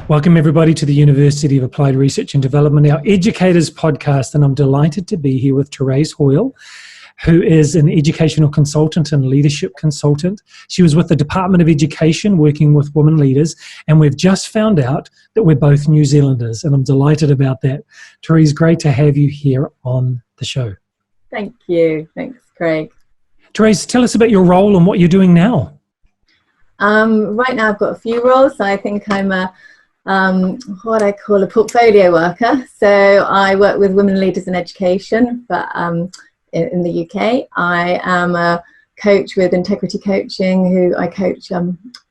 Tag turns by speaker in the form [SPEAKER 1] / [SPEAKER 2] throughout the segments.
[SPEAKER 1] Welcome everybody to the University of Applied Research and Development, our Educators podcast, and I'm delighted to be here with Therese Hoyle, who is an educational consultant and leadership consultant. She was with the Department of Education working with women leaders, and we've just found out that we're both New Zealanders, and I'm delighted about that. Therese, great to have you here on the show.
[SPEAKER 2] Thank you. Thanks, Craig.
[SPEAKER 1] Therese, tell us about your role and what you're doing now.
[SPEAKER 2] Right now I've got a few roles. I think I'm what I call a portfolio worker. So I work with women leaders in education, but in the UK. I am a coach with Integrity Coaching, who I coach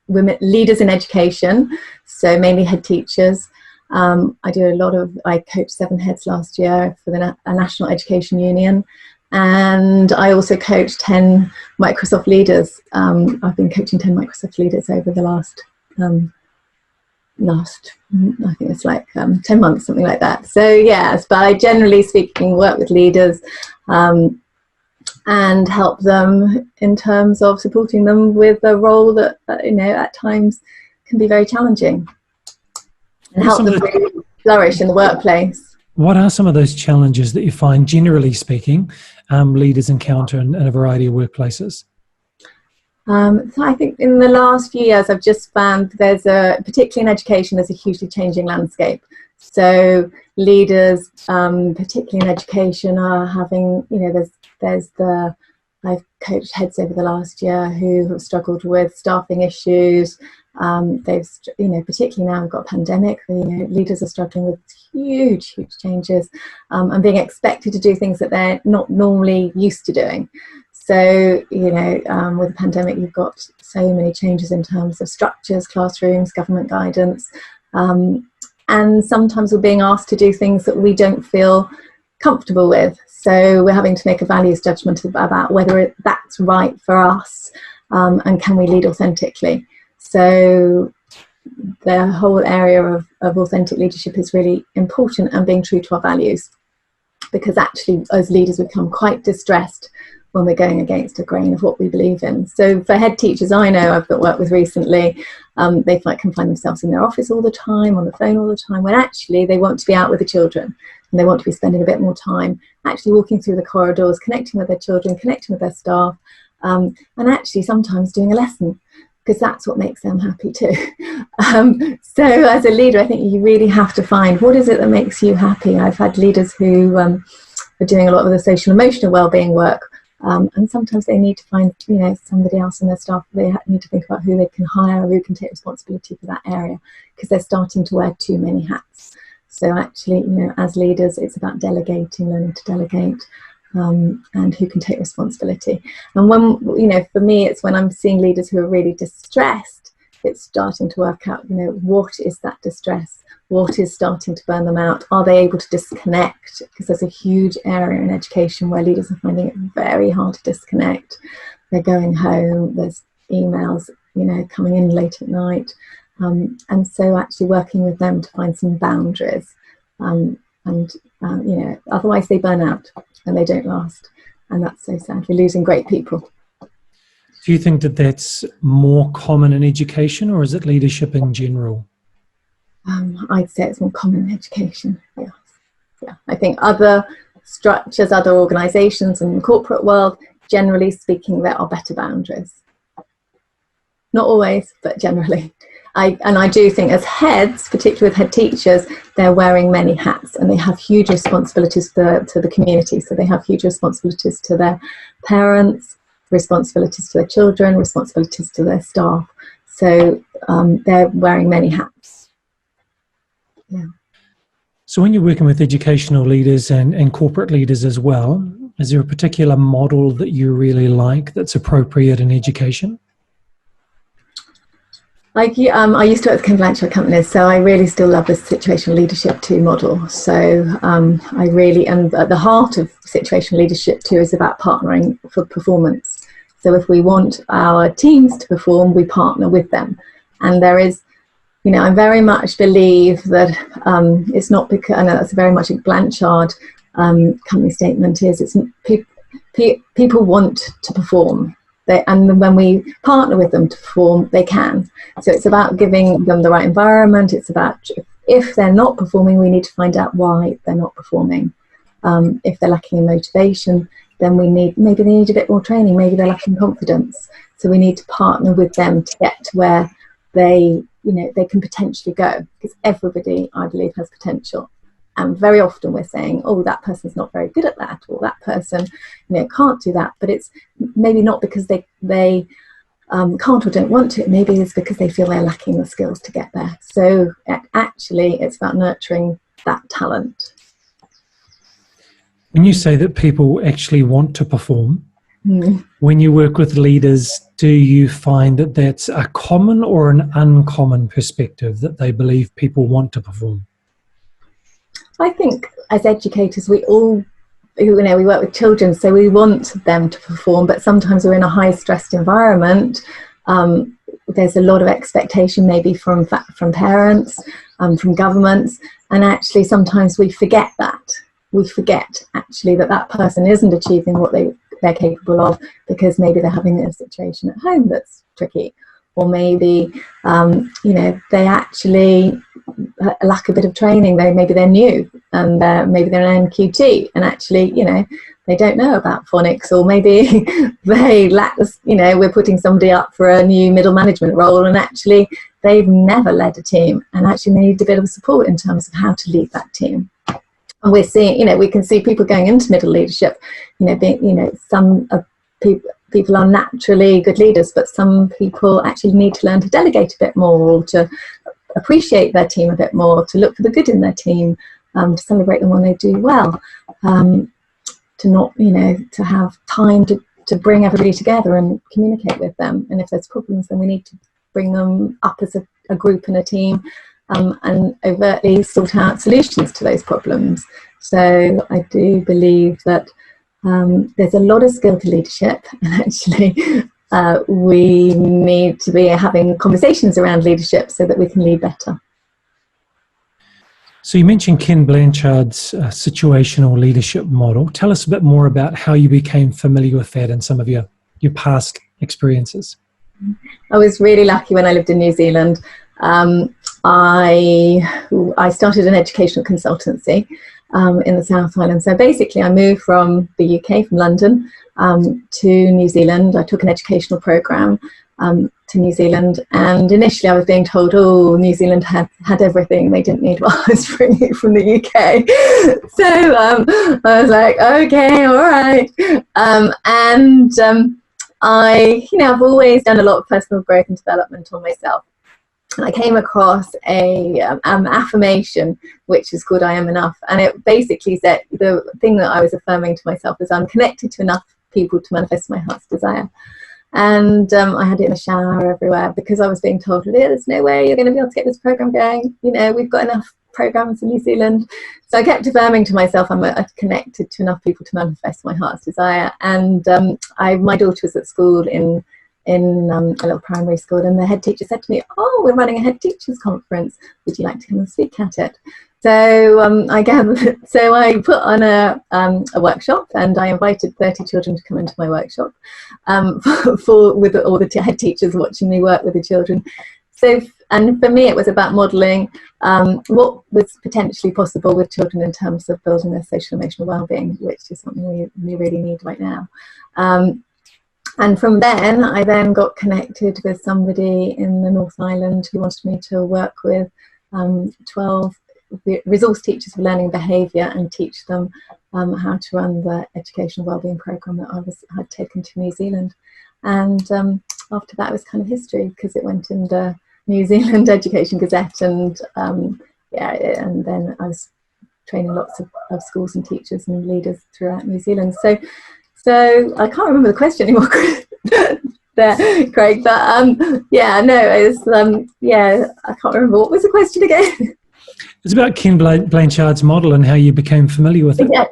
[SPEAKER 2] women leaders in education, so mainly head teachers. I coached 7 heads last year for the National Education Union, and I also coached 10 Microsoft leaders. I've been coaching 10 Microsoft leaders over the last I think it's like 10 months, something like that. So yes, but I generally speaking work with leaders and help them in terms of supporting them with a role that at times can be very challenging, and help them really flourish in the workplace.
[SPEAKER 1] What are some of those challenges that you find, generally speaking, leaders encounter in a variety of workplaces?
[SPEAKER 2] So I think in the last few years, I've just found particularly in education, there's a hugely changing landscape. So leaders, particularly in education, are having, I've coached heads over the last year who have struggled with staffing issues. They've, particularly now we've got a pandemic, leaders are struggling with huge changes and being expected to do things that they're not normally used to doing. So, with the pandemic, you've got so many changes in terms of structures, classrooms, government guidance, and sometimes we're being asked to do things that we don't feel comfortable with. So we're having to make a values judgment about whether that's right for us, and can we lead authentically. So the whole area of authentic leadership is really important, and being true to our values, because actually as leaders we become quite distressed when we're going against a grain of what we believe in. So for head teachers I know I've worked with recently, they can find themselves in their office all the time, on the phone all the time, when actually they want to be out with the children, and they want to be spending a bit more time actually walking through the corridors, connecting with their children, connecting with their staff, and actually sometimes doing a lesson, because that's what makes them happy too. So as a leader, I think you really have to find, what is it that makes you happy? I've had leaders who are doing a lot of the social emotional wellbeing work, and sometimes they need to find, somebody else in their staff. They need to think about who they can hire, who can take responsibility for that area, because they're starting to wear too many hats. So actually, as leaders, it's about delegating, learning to delegate, and who can take responsibility. And when, for me, it's when I'm seeing leaders who are really distressed, it's starting to work out, what is that distress? What is starting to burn them out? Are they able to disconnect? Because there's a huge area in education where leaders are finding it very hard to disconnect. They're going home, there's emails, coming in late at night. And so actually working with them to find some boundaries. Otherwise they burn out and they don't last. And that's so sad. We're losing great people.
[SPEAKER 1] Do you think that that's more common in education, or is it leadership in general?
[SPEAKER 2] I'd say it's more common in education. Yes. Yeah. I think other structures, other organisations in the corporate world, generally speaking, there are better boundaries. Not always, but generally. I do think as heads, particularly with head teachers, they're wearing many hats, and they have huge responsibilities to the community. So they have huge responsibilities to their parents, responsibilities to their children, responsibilities to their staff. So they're wearing many hats. Yeah.
[SPEAKER 1] So when you're working with educational leaders and corporate leaders as well, is there a particular model that you really like that's appropriate in education?
[SPEAKER 2] I used to work with Blanchards companies, so I really still love the situational leadership 2 model. So I really am at the heart of situational leadership 2 is about partnering for performance. So if we want our teams to perform, we partner with them. And there is, I very much believe that it's not because, I know that's very much a Blanchard company statement, it's people want to perform. And when we partner with them to perform, they can. So it's about giving them the right environment. It's about, if they're not performing, we need to find out why they're not performing. If they're lacking in motivation, then maybe they need a bit more training. Maybe they're lacking confidence. So we need to partner with them to get to where they can potentially go, because everybody, I believe, has potential. And very often we're saying, oh, that person's not very good at that, or that person, can't do that. But it's maybe not because they can't or don't want to. Maybe it's because they feel they're lacking the skills to get there. So actually, it's about nurturing that talent.
[SPEAKER 1] When you say that people actually want to perform, when you work with leaders, do you find that that's a common or an uncommon perspective, that they believe people want to perform?
[SPEAKER 2] I think as educators, we all, we work with children, so we want them to perform, but sometimes we're in a high stressed environment. There's a lot of expectation maybe from parents, from governments, and actually sometimes we forget that. We forget actually that person isn't achieving what they're capable of, because maybe they're having a situation at home that's tricky, or maybe they actually lack a bit of training. Maybe they're new, and maybe they're an NQT, and actually they don't know about phonics, or maybe they lack we're putting somebody up for a new middle management role, and actually they've never led a team, and actually they need a bit of support in terms of how to lead that team. And we're seeing, we can see people going into middle leadership, some people are naturally good leaders, but some people actually need to learn to delegate a bit more, or to appreciate their team a bit more, to look for the good in their team, to celebrate them when they do well, to not, to have time to bring everybody together and communicate with them. And if there's problems, then we need to bring them up as a group and a team, and overtly sort out solutions to those problems. So I do believe that there's a lot of skill to leadership, and actually we need to be having conversations around leadership so that we can lead better.
[SPEAKER 1] So you mentioned Ken Blanchards' situational leadership model. Tell us a bit more about how you became familiar with that and some of your past experiences.
[SPEAKER 2] I was really lucky when I lived in New Zealand. I started an educational consultancy in the South Island. So basically I moved from the UK, from London, to New Zealand. I took an educational programme to New Zealand, and initially I was being told, oh, New Zealand had everything, they didn't need what I was bringing from the UK. So I was like, okay, all right. I've always done a lot of personal growth and development on myself. And I came across a affirmation, which is called I Am Enough. And it basically said, the thing that I was affirming to myself is, I'm connected to enough people to manifest my heart's desire. And I had it in the shower, everywhere, because I was being told, there's no way you're going to be able to get this program going. We've got enough programs in New Zealand. So I kept affirming to myself, I'm connected to enough people to manifest my heart's desire. And my daughter was at school in a little primary school, and the head teacher said to me, oh, we're running a head teachers conference, would you like to come and speak at it? So I put on a workshop, and I invited 30 children to come into my workshop, with all the head teachers watching me work with the children. So, and for me it was about modelling what was potentially possible with children in terms of building their social and emotional well-being, which is something we really need right now. And from then, I then got connected with somebody in the North Island who wanted me to work with 12 resource teachers for learning behaviour and teach them how to run the educational wellbeing programme that I had taken to New Zealand. And after that, it was kind of history, because it went in the New Zealand Education Gazette, and and then I was training lots of schools and teachers and leaders throughout New Zealand. So I can't remember the question anymore, there, Craig. But I can't remember, what was the question again.
[SPEAKER 1] It's about Ken Blanchards' model and how you became familiar with it.
[SPEAKER 2] Yeah.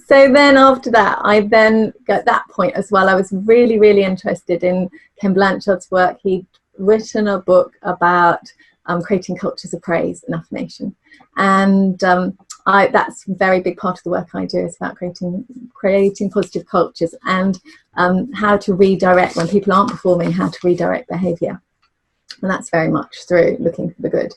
[SPEAKER 2] So then after that, at that point as well, I was really, really interested in Ken Blanchards' work. He'd written a book about creating cultures of praise and affirmation. And that's a very big part of the work I do, is about creating positive cultures, and how to redirect when people aren't performing, how to redirect behaviour. And that's very much through looking for the good.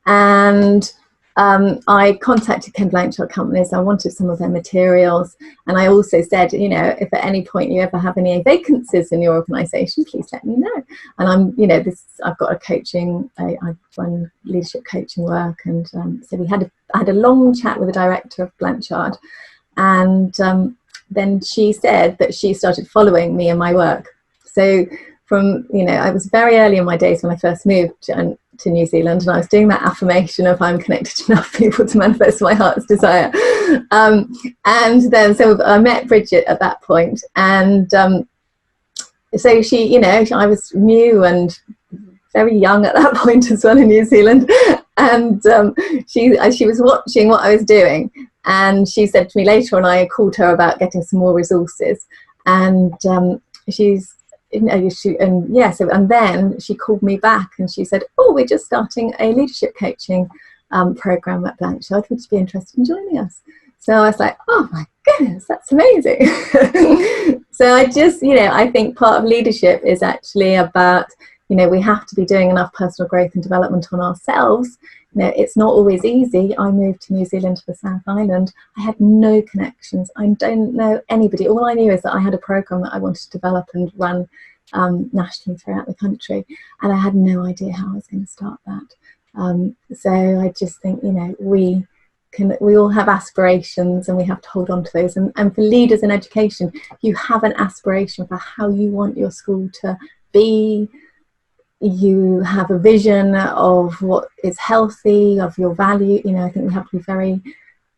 [SPEAKER 2] And I contacted Ken Blanchard companies. I wanted some of their materials, and I also said, you know, if at any point you ever have any vacancies in your organisation, please let me know. And I'm, you know, I've got a coaching, I've run leadership coaching work, and so I had a long chat with the director of Blanchard, and then she said that she started following me and my work. So from, you know, I was very early in my days when I first moved to New Zealand, and I was doing that affirmation of I'm connected to enough people to manifest my heart's desire. And then so I met Bridget at that point, and so she, you know, I was new and very young at that point as well in New Zealand, and she was watching what I was doing, and she said to me later on, I called her about getting some more resources, and she's, you know, and then she called me back and she said, oh, we're just starting a leadership coaching program at Blanchard, would you be interested in joining us? So I was like, oh my goodness, that's amazing. So I just, you know, I think part of leadership is actually about, you know, we have to be doing enough personal growth and development on ourselves. You know, it's not always easy. I moved to New Zealand, to the South Island. I had no connections. I don't know anybody. All I knew is that I had a program that I wanted to develop and run nationally throughout the country, and I had no idea how I was going to start that. So I just think, you know, we all have aspirations, and we have to hold on to those. And for leaders in education, you have an aspiration for how you want your school to be. You have a vision of what is healthy, of your value. You know, I think we have to be very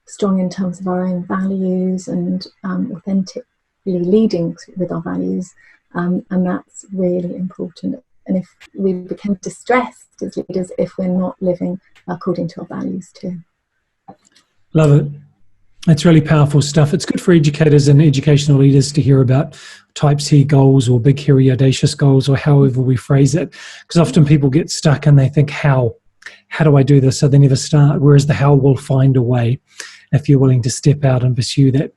[SPEAKER 2] strong in terms of our own values, and authentically leading with our values. And that's really important. And if we become distressed as leaders if we're not living according to our values too.
[SPEAKER 1] Love it. It's really powerful stuff. It's good for educators and educational leaders to hear about type C goals, or big, hairy, audacious goals, or however we phrase it. Because often people get stuck and they think, how do I do this? So they never start. Whereas the how will find a way if you're willing to step out and pursue that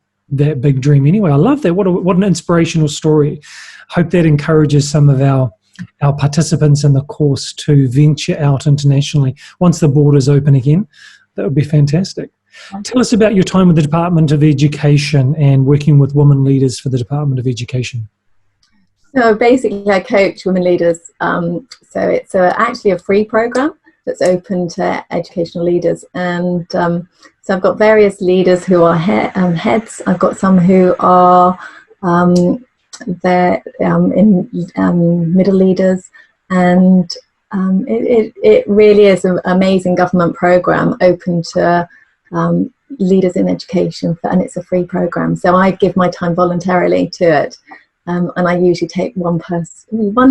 [SPEAKER 1] big dream. Anyway, I love that. What an inspirational story. Hope that encourages some of our participants in the course to venture out internationally. Once the borders open again, that would be fantastic. Tell us about your time with the Department of Education and working with women leaders for the Department of Education.
[SPEAKER 2] So basically I coach women leaders. So it's actually a free program that's open to educational leaders. And so I've got various leaders who are heads. I've got some who are in middle leaders. And it really is an amazing government program open to leaders in education, and it's a free program. So I give my time voluntarily to it, and I usually take one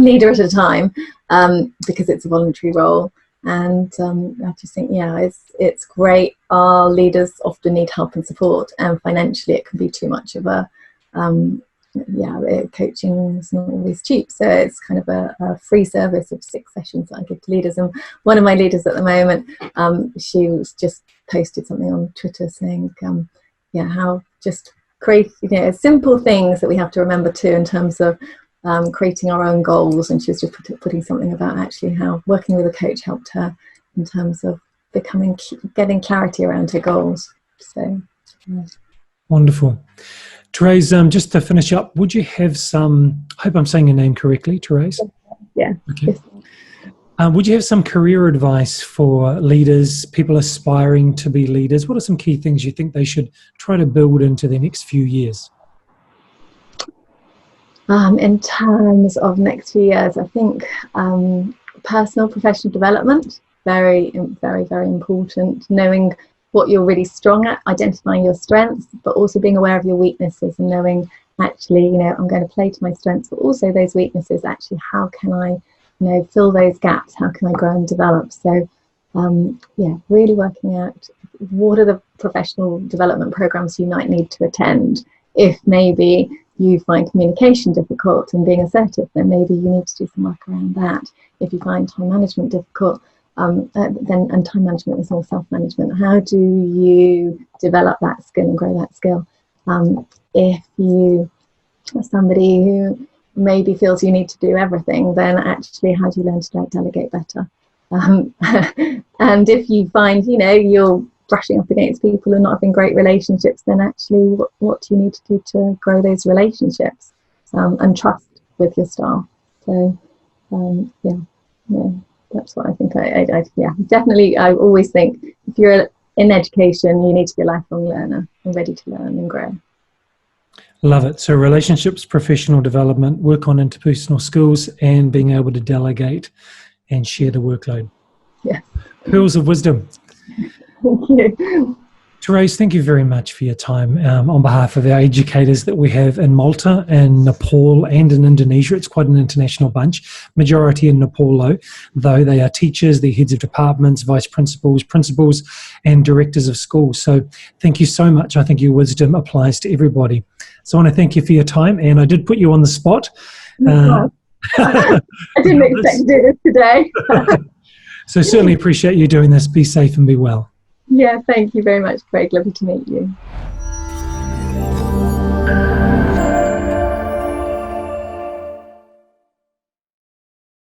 [SPEAKER 2] leader at a time, because it's a voluntary role. And I just think, yeah, it's great. Our leaders often need help and support, and financially it can be too much of a coaching is not always cheap, so it's kind of a free service of 6 sessions that I give to leaders. And one of my leaders at the moment, she was just posted something on Twitter saying, how just create, you know, simple things that we have to remember too in terms of creating our own goals. And she was just putting something about actually how working with a coach helped her in terms of getting clarity around her goals. So yeah.
[SPEAKER 1] Wonderful. Therese, just to finish up, would you have some, I hope I'm saying your name correctly, Therese?
[SPEAKER 2] Yeah.
[SPEAKER 1] Okay. Would you have some career advice for leaders, people aspiring to be leaders? What are some key things you think they should try to build into the next few years?
[SPEAKER 2] In terms of next few years, I think personal professional development, very, very, very important. Knowing what you're really strong at, identifying your strengths, but also being aware of your weaknesses and knowing actually, you know, I'm going to play to my strengths, but also those weaknesses, actually, how can I, you know, fill those gaps? How can I grow and develop? So, really working out what are the professional development programs you might need to attend. If maybe you find communication difficult and being assertive, then maybe you need to do some work around that. If you find time management difficult, and time management is more self-management. How do you develop that skill and grow that skill? If you are somebody who maybe feels you need to do everything, then actually how do you learn to delegate better? And if you find, you're brushing up against people and not having great relationships, then actually what do you need to do to grow those relationships and trust with your staff? So that's what I think. Definitely. I always think if you're in education, you need to be a lifelong learner and ready to learn and grow.
[SPEAKER 1] Love it. So relationships, professional development, work on interpersonal skills, and being able to delegate and share the workload.
[SPEAKER 2] Yeah.
[SPEAKER 1] Pearls of wisdom.
[SPEAKER 2] Thank you.
[SPEAKER 1] Therese, thank you very much for your time on behalf of our educators that we have in Malta and Nepal and in Indonesia. It's quite an international bunch, majority in Nepal though they are teachers, they're heads of departments, vice principals, principals and directors of schools. So thank you so much. I think your wisdom applies to everybody. So I want to thank you for your time, and I did put you on the spot.
[SPEAKER 2] I didn't expect to do this today.
[SPEAKER 1] So certainly appreciate you doing this. Be safe and be well.
[SPEAKER 2] Yeah, thank you very much, Craig. Lovely to meet you.